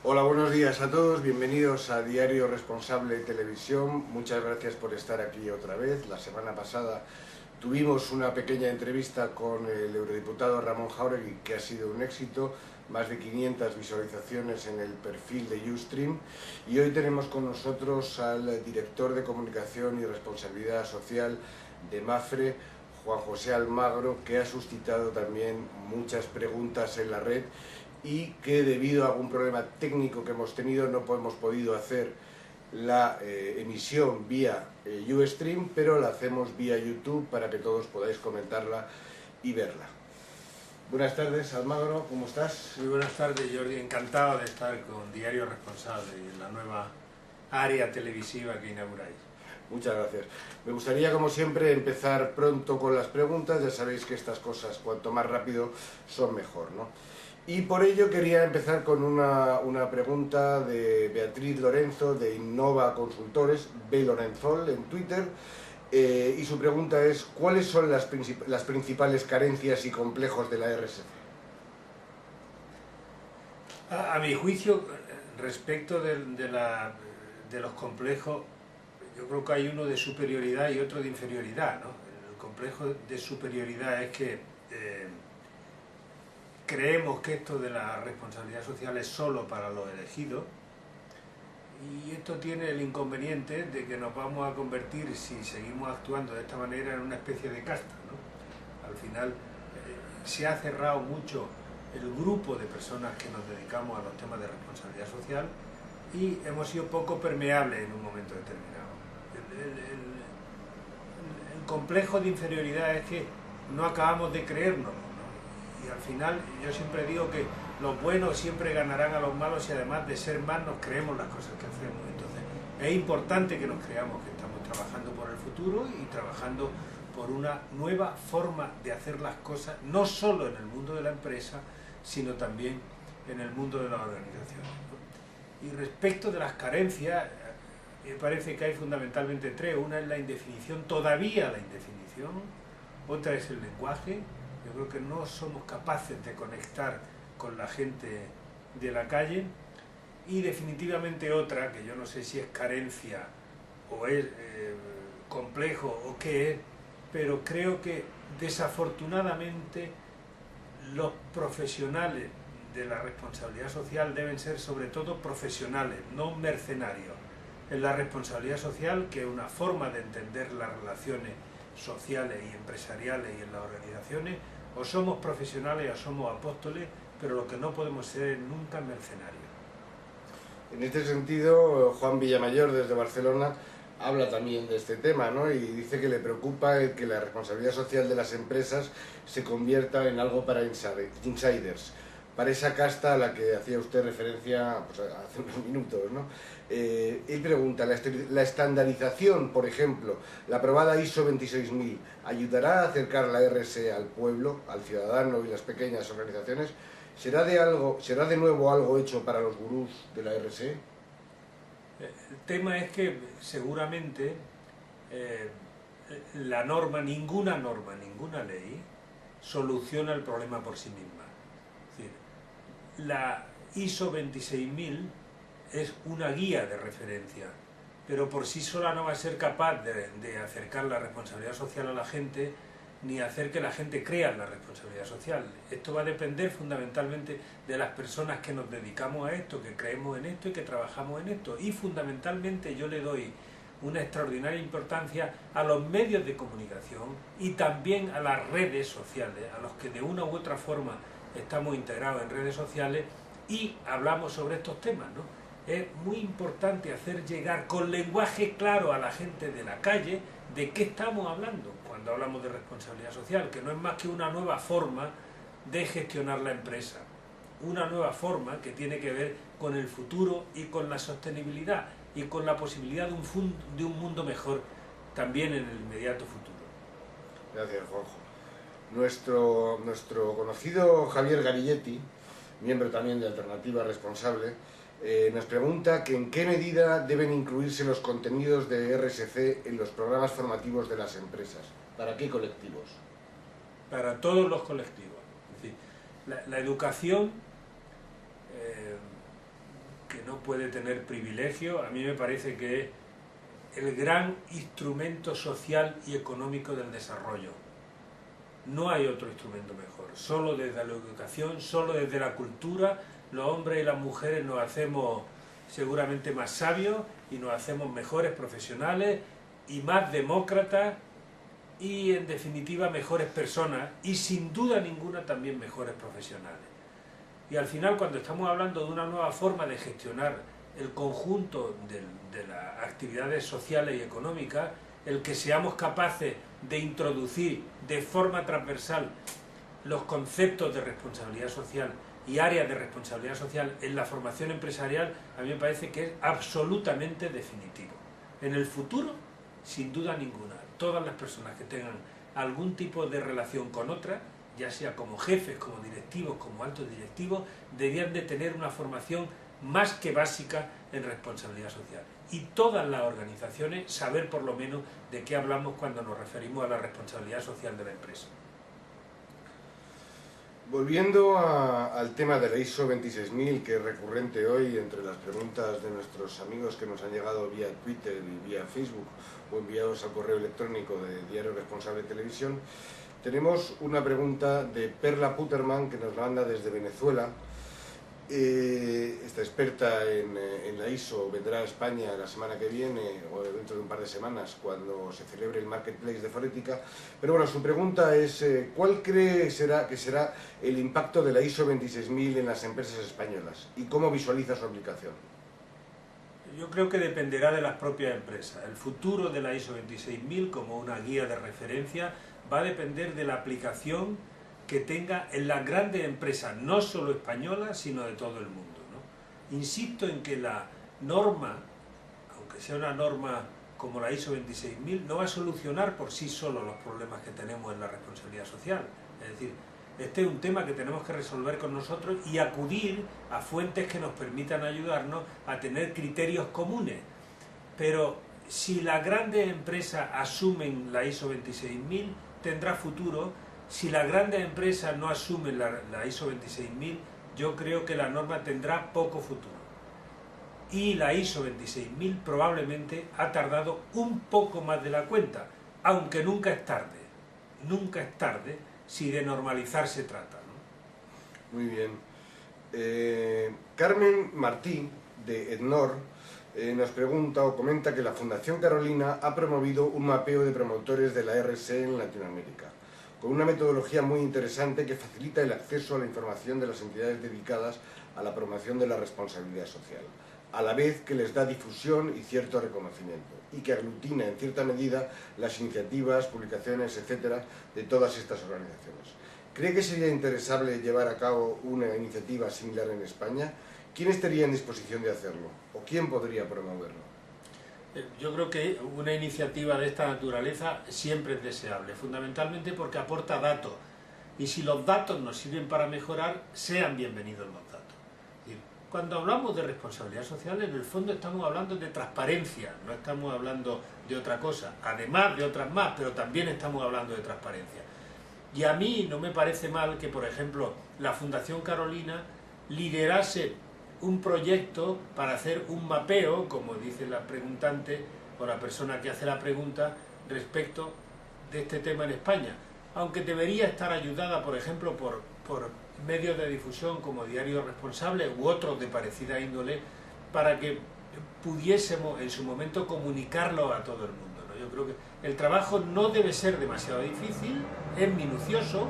Hola, buenos días a todos, bienvenidos a Diario Responsable Televisión. Muchas gracias por estar aquí otra vez. La semana pasada tuvimos una pequeña entrevista con el eurodiputado Ramón Jáuregui, que ha sido un éxito, más de 500 visualizaciones en el perfil de Ustream, y hoy tenemos con nosotros al director de Comunicación y Responsabilidad Social de Mapfre, Juan José Almagro, que ha suscitado también muchas preguntas en la red y que debido a algún problema técnico que hemos tenido no hemos podido hacer la emisión vía Ustream, pero la hacemos vía YouTube para que todos podáis comentarla y verla. Buenas tardes, Almagro, ¿cómo estás? Muy buenas tardes, Jordi. Encantado de estar con Diario Responsable y en la nueva área televisiva que inauguráis. Muchas gracias. Me gustaría, como siempre, empezar pronto con las preguntas. Ya sabéis que estas cosas, cuanto más rápido, son mejor, ¿no? Y por ello quería empezar con una pregunta de Beatriz Lorenzo, de Innova Consultores, B. Lorenzol, en Twitter, y su pregunta es: ¿cuáles son las principales carencias y complejos de la RSC? A mi juicio, respecto de los complejos, yo creo que hay uno de superioridad y otro de inferioridad, ¿no? El complejo de superioridad es que creemos que esto de la responsabilidad social es solo para los elegidos, y esto tiene el inconveniente de que nos vamos a convertir, si seguimos actuando de esta manera, en una especie de casta, ¿no? Al final se ha cerrado mucho el grupo de personas que nos dedicamos a los temas de responsabilidad social y hemos sido poco permeables en un momento determinado. El complejo de inferioridad es que no acabamos de creérnoslo, ¿no? Y al final yo siempre digo que los buenos siempre ganarán a los malos, y además de ser más nos creemos las cosas que hacemos. Entonces es importante que nos creamos que estamos trabajando por el futuro y trabajando por una nueva forma de hacer las cosas, no solo en el mundo de la empresa, sino también en el mundo de las organizaciones, ¿no? Y respecto de las carencias, me parece que hay fundamentalmente tres. Una es la indefinición, todavía la indefinición. Otra es el lenguaje. Yo creo que no somos capaces de conectar con la gente de la calle. Y definitivamente otra, que yo no sé si es carencia o es complejo o qué es, pero creo que desafortunadamente los profesionales de la responsabilidad social deben ser sobre todo profesionales, no mercenarios. En la responsabilidad social, que es una forma de entender las relaciones sociales y empresariales y en las organizaciones, o somos profesionales o somos apóstoles, pero lo que no podemos ser es nunca mercenarios. En este sentido, Juan Villamayor, desde Barcelona, habla también de este tema, ¿no? Y dice que le preocupa el que la responsabilidad social de las empresas se convierta en algo para insiders, para esa casta a la que hacía usted referencia, pues, hace unos minutos, ¿no? Él pregunta: ¿la estandarización, por ejemplo, la aprobada ISO 26000, ayudará a acercar la RSE al pueblo, al ciudadano y las pequeñas organizaciones? ¿Será de nuevo algo hecho para los gurús de la RSE? El tema es que seguramente la norma, ninguna ley soluciona el problema por sí misma. Es decir, la ISO 26000 es una guía de referencia, pero por sí sola no va a ser capaz de acercar la responsabilidad social a la gente, ni hacer que la gente crea en la responsabilidad social. Esto va a depender fundamentalmente de las personas que nos dedicamos a esto, que creemos en esto y que trabajamos en esto. Y fundamentalmente yo le doy una extraordinaria importancia a los medios de comunicación y también a las redes sociales, a los que de una u otra forma estamos integrados en redes sociales y hablamos sobre estos temas, ¿no? Es muy importante hacer llegar con lenguaje claro a la gente de la calle de qué estamos hablando cuando hablamos de responsabilidad social, que no es más que una nueva forma de gestionar la empresa, una nueva forma que tiene que ver con el futuro y con la sostenibilidad y con la posibilidad de un mundo mejor también en el inmediato futuro. Gracias, Juanjo. Nuestro conocido Javier Garilletti, miembro también de Alternativa Responsable, nos pregunta que en qué medida deben incluirse los contenidos de RSC en los programas formativos de las empresas. ¿Para qué colectivos? Para todos los colectivos. Es decir, la educación no puede tener privilegio. A mí me parece que es el gran instrumento social y económico del desarrollo. No hay otro instrumento mejor. Solo desde la educación, solo desde la cultura, los hombres y las mujeres nos hacemos seguramente más sabios y nos hacemos mejores profesionales y más demócratas y, en definitiva, mejores personas y, sin duda ninguna, también mejores profesionales. Y al final, cuando estamos hablando de una nueva forma de gestionar el conjunto de las actividades sociales y económicas, el que seamos capaces de introducir de forma transversal los conceptos de responsabilidad social y áreas de responsabilidad social en la formación empresarial, a mí me parece que es absolutamente definitivo. En el futuro, sin duda ninguna, todas las personas que tengan algún tipo de relación con otras, ya sea como jefes, como directivos, como altos directivos, deberían de tener una formación más que básica en responsabilidad social. Y todas las organizaciones saber por lo menos de qué hablamos cuando nos referimos a la responsabilidad social de la empresa. Volviendo al tema de la ISO 26000, que es recurrente hoy entre las preguntas de nuestros amigos que nos han llegado vía Twitter y vía Facebook o enviados al correo electrónico de Diario Responsable Televisión, tenemos una pregunta de Perla Puterman, que nos la manda desde Venezuela. Esta experta en la ISO vendrá a España la semana que viene o dentro de un par de semanas cuando se celebre el Marketplace de Forética, pero bueno, su pregunta es ¿cuál cree que será el impacto de la ISO 26000 en las empresas españolas y cómo visualiza su aplicación? Yo creo que dependerá de las propias empresas. El futuro de la ISO 26000 como una guía de referencia va a depender de la aplicación que tenga en las grandes empresas, no solo españolas, sino de todo el mundo, ¿no? Insisto en que la norma, aunque sea una norma como la ISO 26000, no va a solucionar por sí solo los problemas que tenemos en la responsabilidad social. Es decir, este es un tema que tenemos que resolver con nosotros y acudir a fuentes que nos permitan ayudarnos a tener criterios comunes. Pero si las grandes empresas asumen la ISO 26000, tendrá futuro. Si las grandes empresas no asumen la ISO 26000, yo creo que la norma tendrá poco futuro. Y la ISO 26000 probablemente ha tardado un poco más de la cuenta, aunque nunca es tarde. Nunca es tarde si de normalizar se trata, ¿no? Muy bien. Carmen Martí, de Ednor, nos pregunta o comenta que la Fundación Carolina ha promovido un mapeo de promotores de la RSE en Latinoamérica, con una metodología muy interesante que facilita el acceso a la información de las entidades dedicadas a la promoción de la responsabilidad social, a la vez que les da difusión y cierto reconocimiento, y que aglutina en cierta medida las iniciativas, publicaciones, etcétera, de todas estas organizaciones. ¿Cree que sería interesable llevar a cabo una iniciativa similar en España? ¿Quién estaría en disposición de hacerlo? ¿O quién podría promoverlo? Yo creo que una iniciativa de esta naturaleza siempre es deseable, fundamentalmente porque aporta datos. Y si los datos nos sirven para mejorar, sean bienvenidos los datos. Cuando hablamos de responsabilidad social, en el fondo estamos hablando de transparencia, no estamos hablando de otra cosa, además de otras más, pero también estamos hablando de transparencia. Y a mí no me parece mal que, por ejemplo, la Fundación Carolina liderase un proyecto para hacer un mapeo, como dice la preguntante o la persona que hace la pregunta, respecto de este tema en España, aunque debería estar ayudada, por ejemplo, por medios de difusión como Diario Responsable u otros de parecida índole, para que pudiésemos en su momento comunicarlo a todo el mundo, ¿no? Yo creo que el trabajo no debe ser demasiado difícil, es minucioso,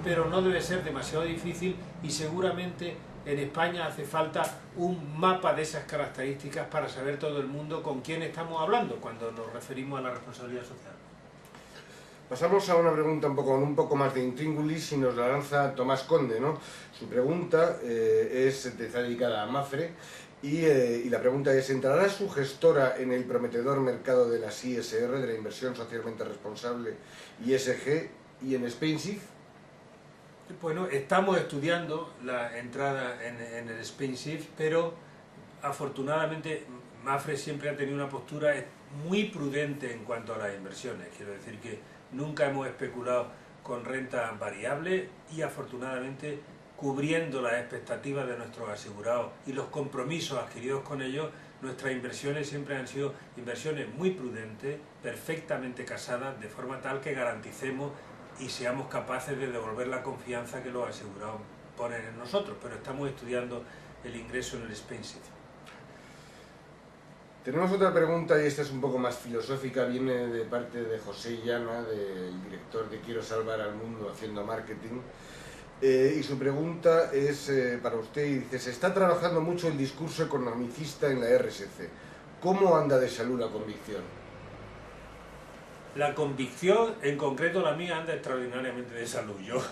pero no debe ser demasiado difícil y seguramente en España hace falta un mapa de esas características para saber todo el mundo con quién estamos hablando cuando nos referimos a la responsabilidad social. Pasamos a una pregunta con un poco más de intríngulis y nos la lanza Tomás Conde, ¿no? Su pregunta está dedicada a Mapfre y la pregunta es: ¿entrará su gestora en el prometedor mercado de las ISR, de la inversión socialmente responsable, ISG y en SpainShift? Bueno, estamos estudiando la entrada en el SpainShift, pero afortunadamente Mapfre siempre ha tenido una postura muy prudente en cuanto a las inversiones. Quiero decir que nunca hemos especulado con renta variable y afortunadamente cubriendo las expectativas de nuestros asegurados y los compromisos adquiridos con ellos, nuestras inversiones siempre han sido inversiones muy prudentes, perfectamente casadas, de forma tal que garanticemos y seamos capaces de devolver la confianza que los asegurados ponen en nosotros, pero estamos estudiando el ingreso en el Spain City. Tenemos otra pregunta y esta es un poco más filosófica, viene de parte de José Llana, del director de Quiero salvar al mundo haciendo marketing, y su pregunta es para usted y dice: se está trabajando mucho el discurso economicista en la RSC, ¿cómo anda de salud la convicción? La convicción, en concreto la mía, anda extraordinariamente de salud. Yo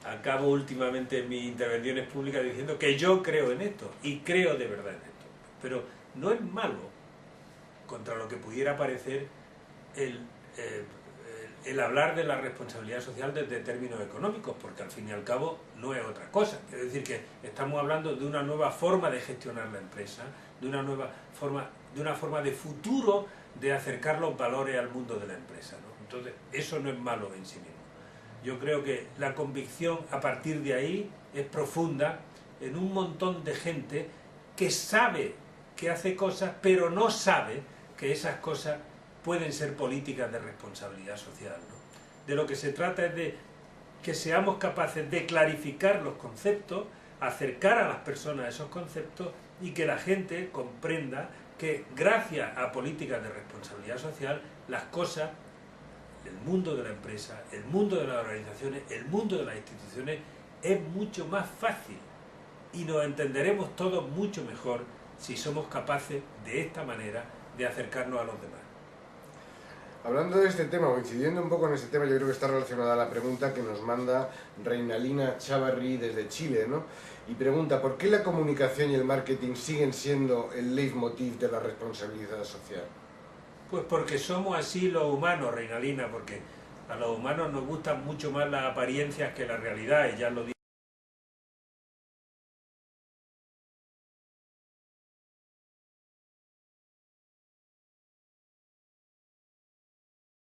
acabo últimamente mis intervenciones públicas diciendo que yo creo en esto, y creo de verdad en esto. Pero no es malo, contra lo que pudiera parecer, el hablar de la responsabilidad social desde términos económicos, porque al fin y al cabo no es otra cosa. Es decir, que estamos hablando de una nueva forma de gestionar la empresa, de una forma de futuro de acercar los valores al mundo de la empresa, ¿no? Entonces, eso no es malo en sí mismo. Yo creo que la convicción a partir de ahí es profunda en un montón de gente que sabe que hace cosas, pero no sabe que esas cosas pueden ser políticas de responsabilidad social, ¿no? De lo que se trata es de que seamos capaces de clarificar los conceptos, acercar a las personas a esos conceptos y que la gente comprenda que gracias a políticas de responsabilidad social las cosas, el mundo de la empresa, el mundo de las organizaciones, el mundo de las instituciones es mucho más fácil y nos entenderemos todos mucho mejor si somos capaces de esta manera de acercarnos a los demás. Hablando de este tema, o incidiendo un poco en este tema, yo creo que está relacionada a la pregunta que nos manda Reinalina Chavarri desde Chile, ¿no? Y pregunta: ¿por qué la comunicación y el marketing siguen siendo el leitmotiv de la responsabilidad social? Pues porque somos así los humanos, Reinalina, porque a los humanos nos gustan mucho más las apariencias que la realidad, y ya lo dijo